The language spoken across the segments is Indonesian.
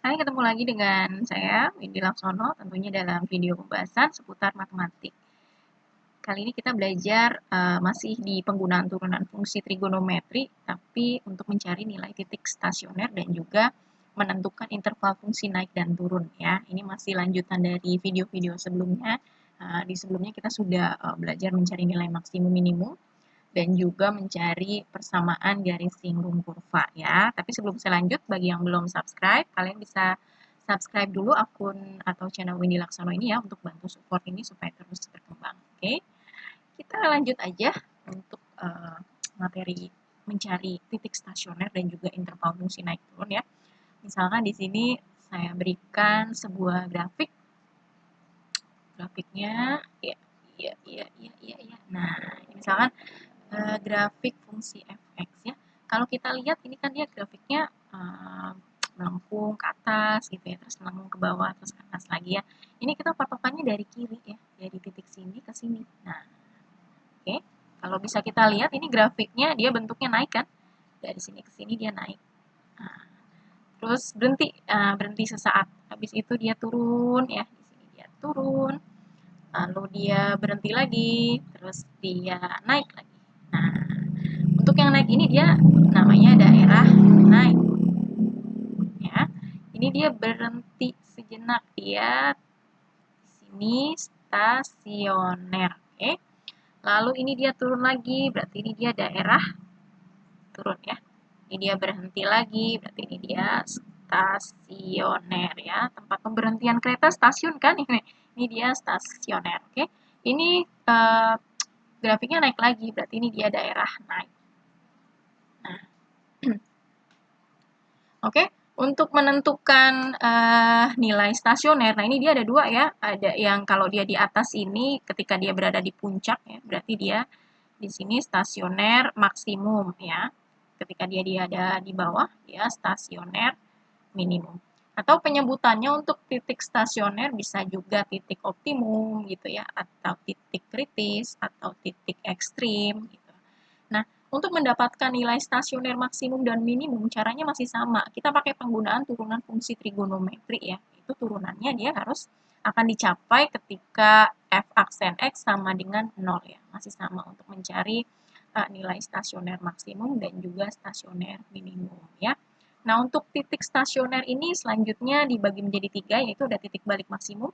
Hai, ketemu lagi dengan saya, Windy Laksono, tentunya dalam video pembahasan seputar matematik. Kali ini kita belajar masih di penggunaan turunan fungsi trigonometri, tapi untuk mencari nilai titik stasioner dan juga menentukan interval fungsi naik dan turun ya. Ini masih lanjutan dari video-video sebelumnya. Di sebelumnya kita sudah belajar mencari nilai maksimum minimum dan juga mencari persamaan garis singgung kurva ya. Tapi sebelum saya lanjut, bagi yang belum subscribe, kalian bisa subscribe dulu akun atau channel Windy Laksono ini ya untuk bantu support ini supaya terus berkembang. Oke, kita lanjut aja untuk materi mencari titik stasioner dan juga interval fungsi naik turun ya. Misalkan di sini saya berikan sebuah grafik. Grafiknya ya. Nah, misalkan grafik fungsi fx ya. Kalau kita lihat ini kan dia grafiknya melengkung ke atas gitu ya, terus melengkung ke bawah, terus ke atas lagi ya. Ini kita patokannya dari kiri ya, dari titik sini ke sini. Nah, oke. Kalau bisa kita lihat ini grafiknya dia bentuknya naik kan. Dari sini ke sini dia naik. Nah, terus berhenti sesaat. Habis itu dia turun ya, di sini dia turun. Lalu dia berhenti lagi, terus dia naik lagi. Nah, untuk yang naik ini dia namanya daerah naik. Ya, ini dia berhenti sejenak, dia di sini stasioner. Oke. Lalu ini dia turun lagi, berarti ini dia daerah turun ya. Ini dia berhenti lagi, berarti ini dia stasioner ya. Tempat pemberhentian kereta stasiun kan ini. Ini dia stasioner, oke. Ini grafiknya naik lagi, berarti ini dia daerah naik. Nah, oke, untuk menentukan nilai stasioner, nah ini dia ada dua ya. Ada yang kalau dia di atas ini, ketika dia berada di puncak ya, berarti dia di sini stasioner maksimum ya. Ketika dia ada di bawah, ya stasioner minimum. Atau penyebutannya untuk titik stasioner bisa juga titik optimum gitu ya, atau titik kritis, atau titik ekstrim gitu. Nah, untuk mendapatkan nilai stasioner maksimum dan minimum, caranya masih sama. Kita pakai penggunaan turunan fungsi trigonometri ya. Itu turunannya dia harus akan dicapai ketika f aksen x sama dengan 0 ya. Masih sama untuk mencari nilai stasioner maksimum dan juga stasioner minimum ya. Nah, untuk titik stasioner ini selanjutnya dibagi menjadi 3, yaitu ada titik balik maksimum,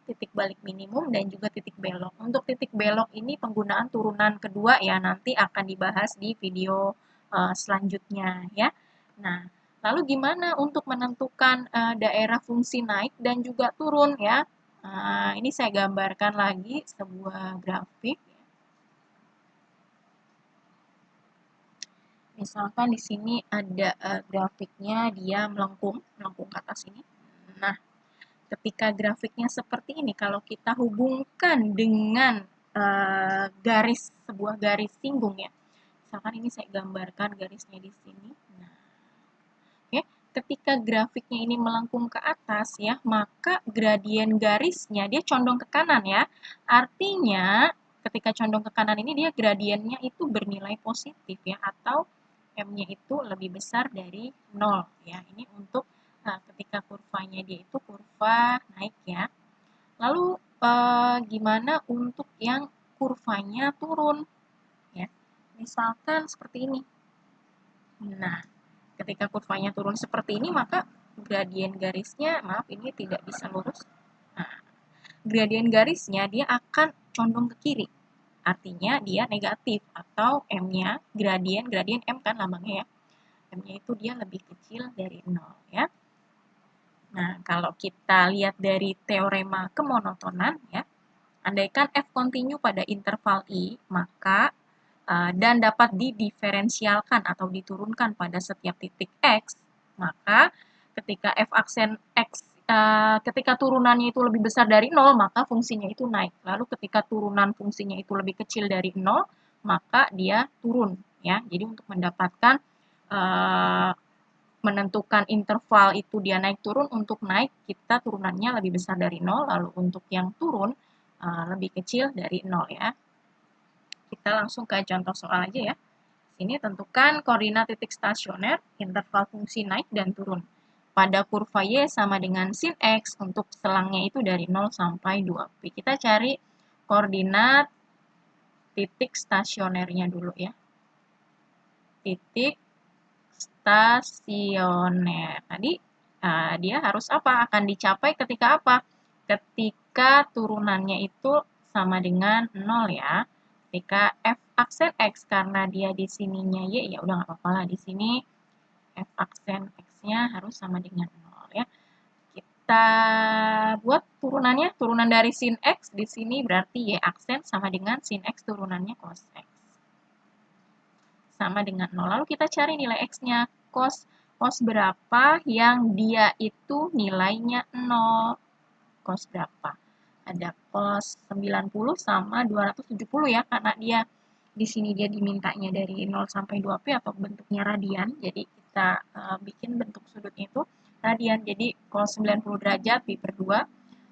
titik balik minimum, dan juga titik belok. Untuk titik belok ini penggunaan turunan kedua ya, nanti akan dibahas di video selanjutnya ya. Nah, lalu gimana untuk menentukan daerah fungsi naik dan juga turun ya? Ini saya gambarkan lagi sebuah grafik. Misalkan di sini ada grafiknya dia melengkung ke atas ini. Nah, ketika grafiknya seperti ini, kalau kita hubungkan dengan sebuah garis singgung ya. Misalkan ini saya gambarkan garisnya di sini. Nah, okay. Ketika grafiknya ini melengkung ke atas ya, maka gradien garisnya dia condong ke kanan ya. Artinya ketika condong ke kanan ini dia gradiennya itu bernilai positif ya, atau M-nya itu lebih besar dari 0 ya. Ini untuk ketika kurvanya dia itu kurva naik ya. Lalu gimana untuk yang kurvanya turun ya. Misalkan seperti ini. Nah, ketika kurvanya turun seperti ini maka gradien garisnya, maaf ini tidak bisa lurus. Nah, gradien garisnya dia akan condong ke kiri. Artinya dia negatif atau M-nya gradien M kan lambangnya ya. M-nya itu dia lebih kecil dari 0 ya. Nah, kalau kita lihat dari teorema kemonotonan ya, andaikan F kontinu pada interval I, maka dan dapat didiferensialkan atau diturunkan pada setiap titik X, maka ketika F aksen X ketika turunannya itu lebih besar dari 0, maka fungsinya itu naik. Lalu ketika turunan fungsinya itu lebih kecil dari 0, maka dia turun ya. Jadi untuk mendapatkan menentukan interval itu dia naik turun, untuk naik kita turunannya lebih besar dari 0, lalu untuk yang turun lebih kecil dari 0 ya. Kita langsung ke contoh soal aja ya. Sini tentukan koordinat titik stasioner, interval fungsi naik dan turun pada kurva Y sama dengan sin X, untuk selangnya itu dari 0 sampai 2pi. Kita cari koordinat titik stasionernya dulu ya. Titik stasioner. Tadi dia harus apa? Akan dicapai ketika apa? Ketika turunannya itu sama dengan 0 ya. Ketika F aksen X, karena dia di sininya Y, ya udah nggak apa-apa lah. Di sini F aksen X-nya harus sama dengan 0 ya. Kita buat turunannya, turunan dari sin X di sini berarti Y aksen sama dengan sin X turunannya cos X. Sama dengan 0. Lalu kita cari nilai X-nya. Cos berapa yang dia itu nilainya 0? Cos berapa? Ada cos 90 sama 270 ya, karena dia di sini dia dimintanya dari 0 sampai 2pi atau bentuknya radian. Jadi kita bikin bentuk sudutnya itu radian. Jadi cos 90 derajat pi per 2.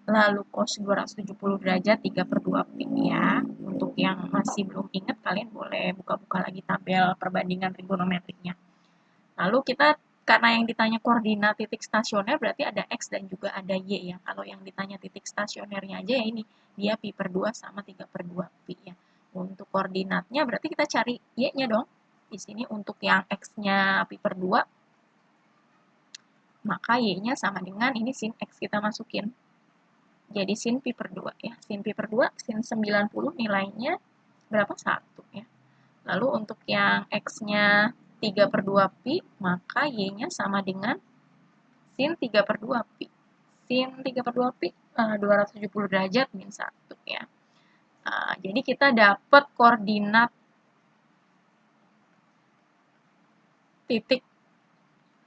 Lalu cos 270 derajat 3 per 2 pi ya. Untuk yang masih belum ingat, kalian boleh buka-buka lagi tabel perbandingan trigonometriknya. Lalu kita, karena yang ditanya koordinat titik stasioner, berarti ada X dan juga ada Y ya. Kalau yang ditanya titik stasionernya aja ya ini, dia pi per 2 sama 3 per 2 pi ya. Untuk koordinatnya berarti kita cari Y-nya dong. Di sini untuk yang X-nya pi per 2, maka Y-nya sama dengan ini sin X kita masukin. Jadi sin pi per 2 ya. Sin pi per 2, sin 90 nilainya berapa? 1 ya. Lalu untuk yang X-nya 3 per 2 pi, maka Y-nya sama dengan sin 3 per 2 pi. Sin 3 per 2 pi 270 derajat min 1 ya. Jadi kita dapat koordinat titik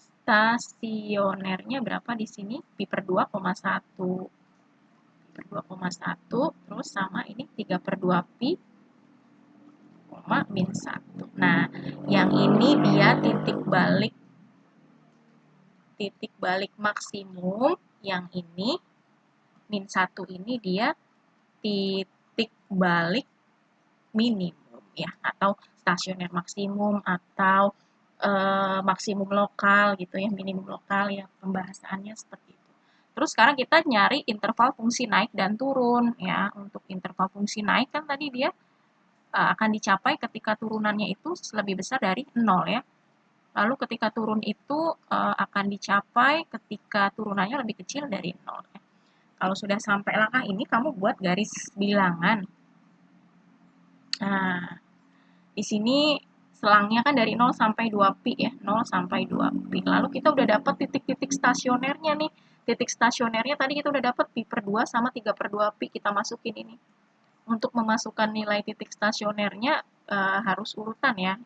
stasionernya berapa di sini? Pi per 2,1. Per 2,1 terus sama ini 3 per 2 pi min 1. Nah, yang ini dia titik balik maksimum, yang ini min 1 ini dia titik balik minimum ya, atau stasioner maksimum atau maksimum lokal gitu ya, minimum lokal ya, pembahasannya seperti itu. Terus sekarang kita nyari interval fungsi naik dan turun ya. Untuk interval fungsi naik kan tadi dia akan dicapai ketika turunannya itu lebih besar dari 0 ya. Lalu ketika turun itu akan dicapai ketika turunannya lebih kecil dari 0 ya. Kalau sudah sampai langkah ini, kamu buat garis bilangan. Nah, di sini selangnya kan dari 0 sampai 2pi ya, 0 sampai 2pi. Lalu kita udah dapat titik-titik stasionernya nih. Titik stasionernya tadi kita udah dapat pi per 2 sama 3 per 2pi, kita masukin ini. Untuk memasukkan nilai titik stasionernya harus urutan ya,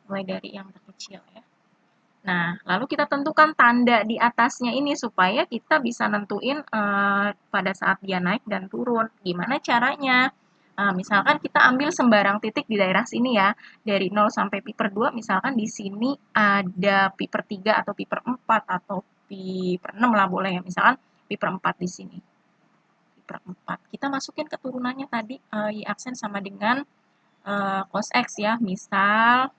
mulai dari yang terkecil ya. Nah, lalu kita tentukan tanda di atasnya ini supaya kita bisa nentuin pada saat dia naik dan turun. Gimana caranya? Misalkan kita ambil sembarang titik di daerah sini ya, dari 0 sampai pi per 2, misalkan di sini ada pi per 3 atau pi per 4 atau pi per 6 lah boleh ya, misalkan pi per 4 di sini. Pi per 4. Kita masukin keturunannya tadi, Y aksen sama dengan cos X ya, misal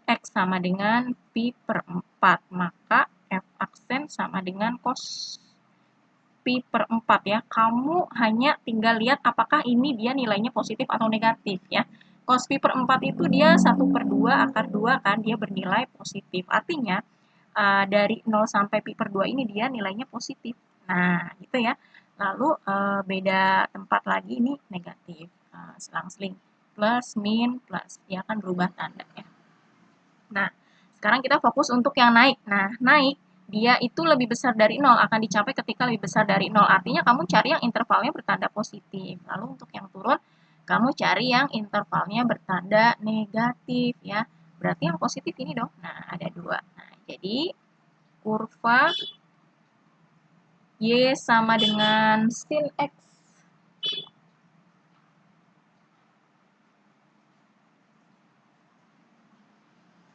X sama dengan pi per 4, maka F aksen sama dengan cos pi per 4 ya. Kamu hanya tinggal lihat apakah ini dia nilainya positif atau negatif ya. Cos pi per 4 itu dia 1 per 2 akar 2 kan, dia bernilai positif. Artinya dari 0 sampai pi per 2 ini dia nilainya positif. Nah, gitu ya. Lalu beda tempat lagi ini negatif. Selang-seling plus, min, plus. Dia akan berubah tanda ya. Nah, sekarang kita fokus untuk yang naik. Nah, naik dia itu lebih besar dari 0, akan dicapai ketika lebih besar dari 0. Artinya kamu cari yang intervalnya bertanda positif. Lalu untuk yang turun, kamu cari yang intervalnya bertanda negatif ya. Berarti yang positif ini dong. Nah, ada 2. Nah, jadi kurva Y sama dengan sin X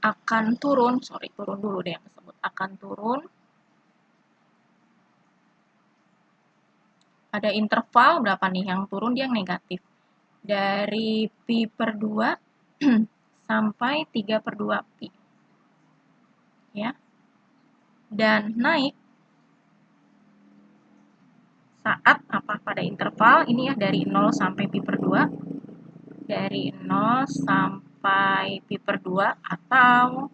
akan turun, turun dulu deh yang tersebut, akan turun. Ada interval berapa nih yang turun, dia yang negatif. Dari pi per 2 sampai 3 per 2 pi. Ya. dan naik saat apa? Pada interval ini ya dari 0 sampai pi per 2, dari 0 sampai pi per 2 atau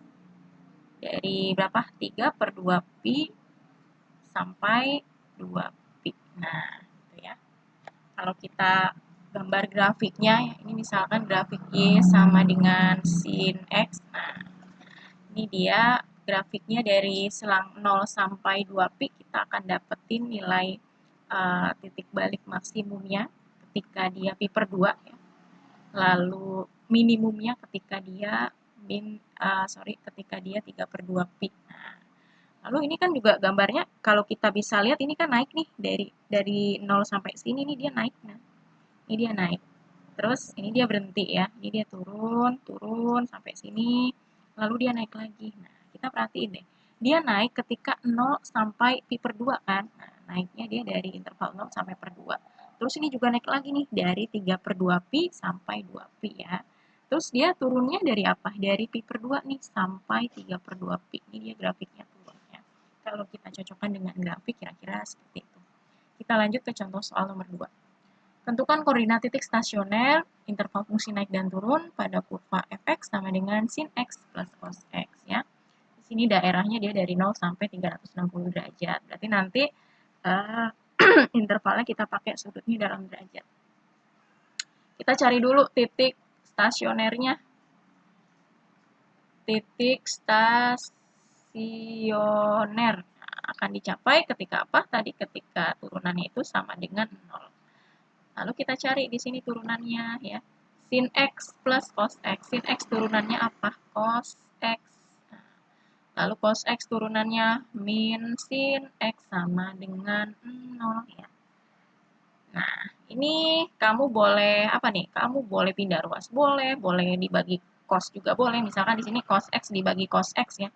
dari berapa? 3 per 2 pi sampai 2 pi. Nah, gitu ya. Kalau kita gambar grafiknya, ini misalkan grafik Y sama dengan sin X. Nah, ini dia grafiknya dari selang 0 sampai 2 pi, kita akan dapetin nilai titik balik maksimumnya ketika dia pi per 2 ya. Lalu minimumnya ketika dia ketika dia 3 per 2 pi. Nah, lalu ini kan juga gambarnya kalau kita bisa lihat ini kan naik nih dari 0 sampai sini nih dia naik. Nah, ini dia naik. Terus ini dia berhenti ya. Ini dia turun, turun sampai sini. Lalu dia naik lagi. Nah, kita perhatiin deh. Dia naik ketika 0 sampai pi per 2 kan. Nah, naiknya dia dari interval 0 sampai per 2. Terus ini juga naik lagi nih dari 3 per 2 pi sampai 2 pi ya. Terus dia turunnya dari apa? Dari pi per 2 nih sampai 3 per 2 pi. Ini dia grafiknya turunnya. Kalau kita cocokkan dengan grafik kira-kira seperti itu. Kita lanjut ke contoh soal nomor 2. Tentukan koordinat titik stasioner interval fungsi naik dan turun pada kurva fx sama dengan sin x plus cos x ya. Di sini daerahnya dia dari 0 sampai 360 derajat. Berarti nanti intervalnya kita pakai sudutnya dalam derajat. Kita cari dulu titik stasionernya. Titik stasioner akan dicapai ketika apa? Tadi ketika turunannya itu sama dengan 0. Lalu kita cari di sini turunannya ya. Sin X plus cos X. Sin X turunannya apa? Cos X. Lalu cos X turunannya min sin X sama dengan 0 ya. Nah, ini kamu boleh apa nih? Kamu boleh pindah ruas, boleh dibagi cos juga boleh. Misalkan di sini cos X dibagi cos X ya.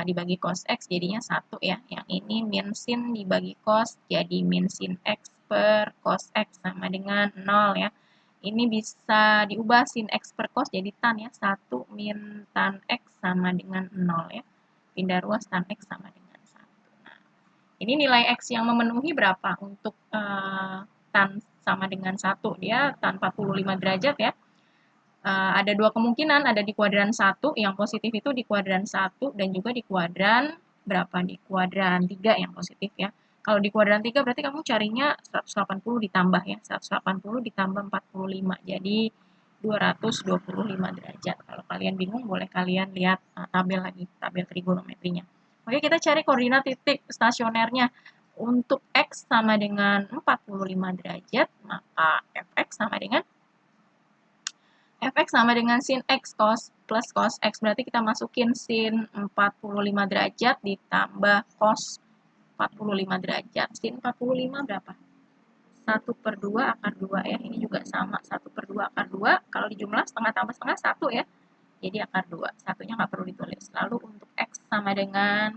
Dibagi cos X jadinya 1 ya. Yang ini min sin dibagi cos jadi min sin X per cos X sama dengan 0 ya. Ini bisa diubah sin X per cos jadi tan ya. 1 min tan X sama dengan 0 ya. Pindah ruas tan X sama dengan 1. Nah, ini nilai X yang memenuhi berapa? Untuk tan sama dengan 1. Dia tan 45 derajat ya. Ada dua kemungkinan, ada di kuadran 1, yang positif itu di kuadran 1, dan juga di kuadran berapa? Di kuadran 3 yang positif ya. Kalau di kuadran 3 berarti kamu carinya 180 ditambah ya, 180 ditambah 45, jadi 225 derajat. Kalau kalian bingung, boleh kalian lihat tabel lagi, tabel trigonometrinya. Oke, kita cari koordinat titik stasionernya. Untuk X sama dengan 45 derajat, maka Fx sama dengan Fx sama dengan sin X cos plus cos X. Berarti kita masukin sin 45 derajat ditambah cos 45 derajat. Sin 45 berapa? 1 per 2 akar 2 ya. Ini juga sama. 1 per 2 akar 2. Kalau dijumlah setengah tambah setengah 1 ya. Jadi akar 2. Satunya nggak perlu ditulis. Lalu untuk X sama dengan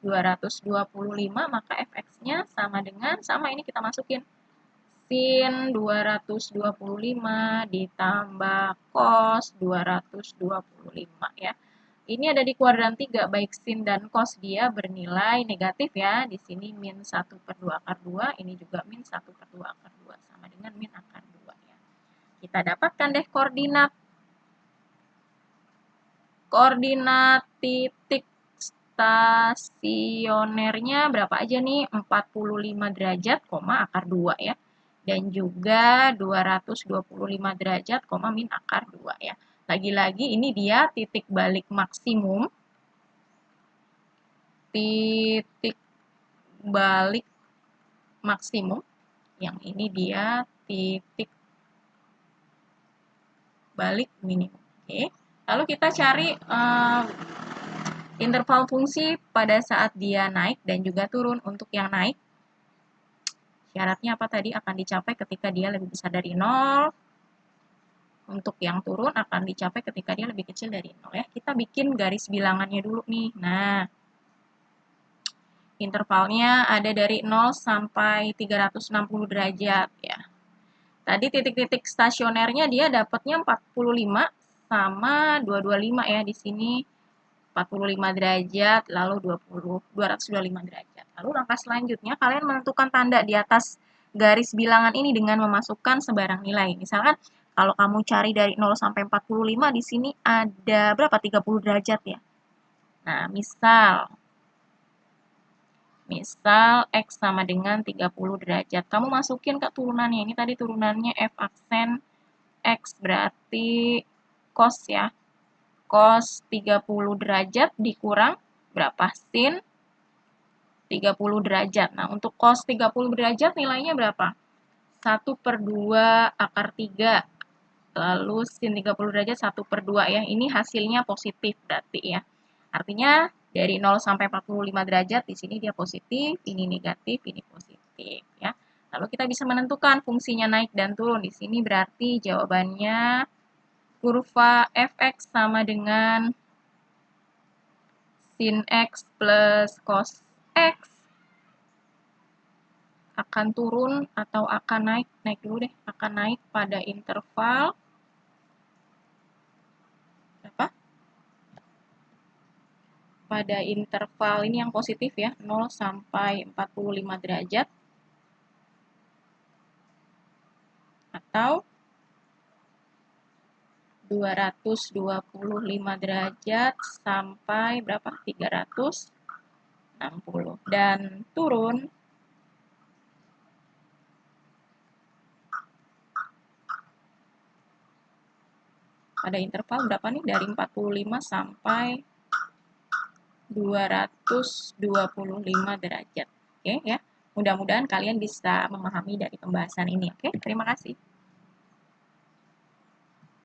225, maka Fx-nya sama dengan, sama ini kita masukin sin 225 ditambah cos 225 ya. Ini ada di kuadran 3, baik sin dan cos dia bernilai negatif ya. Di sini min 1 per 2 akar 2, ini juga min 1 per 2 akar 2, sama dengan min akar 2 ya. Kita dapatkan deh koordinat titik stasionernya berapa aja nih? 45 derajat, akar 2 ya. Dan juga 225 derajat, min akar 2 ya. Lagi-lagi ini dia titik balik maksimum. Titik balik maksimum. Yang ini dia titik balik minimum. Oke. Lalu kita cari interval fungsi pada saat dia naik dan juga turun. Untuk yang naik, syaratnya apa tadi? Akan dicapai ketika dia lebih besar dari 0. Untuk yang turun akan dicapai ketika dia lebih kecil dari 0 ya. Kita bikin garis bilangannya dulu nih. Nah, intervalnya ada dari 0 sampai 360 derajat ya. Tadi titik-titik stasionernya dia dapatnya 45 sama 225 ya. Di sini 45 derajat, lalu 225 derajat. Lalu langkah selanjutnya kalian menentukan tanda di atas garis bilangan ini dengan memasukkan sebarang nilai. Misalkan kalau kamu cari dari 0 sampai 45 di sini ada berapa? 30 derajat ya. Nah, misal X sama dengan 30 derajat. Kamu masukin ke turunannya. Ini tadi turunannya F aksen X berarti cos ya. Cos 30 derajat dikurang berapa? Sin 30 derajat. Nah, untuk cos 30 derajat nilainya berapa? 1/2 akar 3. Lalu sin 30 derajat 1/2 ya. Ini hasilnya positif berarti ya. Artinya dari 0 sampai 45 derajat di sini dia positif, ini negatif, ini positif ya. Lalu kita bisa menentukan fungsinya naik dan turun. Di sini berarti jawabannya kurva fx sama dengan sin X plus cos X akan turun atau akan naik. Naik dulu deh, akan naik pada interval berapa? Pada interval ini yang positif ya, 0 sampai 45 derajat. Atau 225 derajat sampai berapa? 360. Dan turun pada interval berapa nih? Dari 45 sampai 225 derajat. Oke ya. Mudah-mudahan kalian bisa memahami dari pembahasan ini. Oke, terima kasih.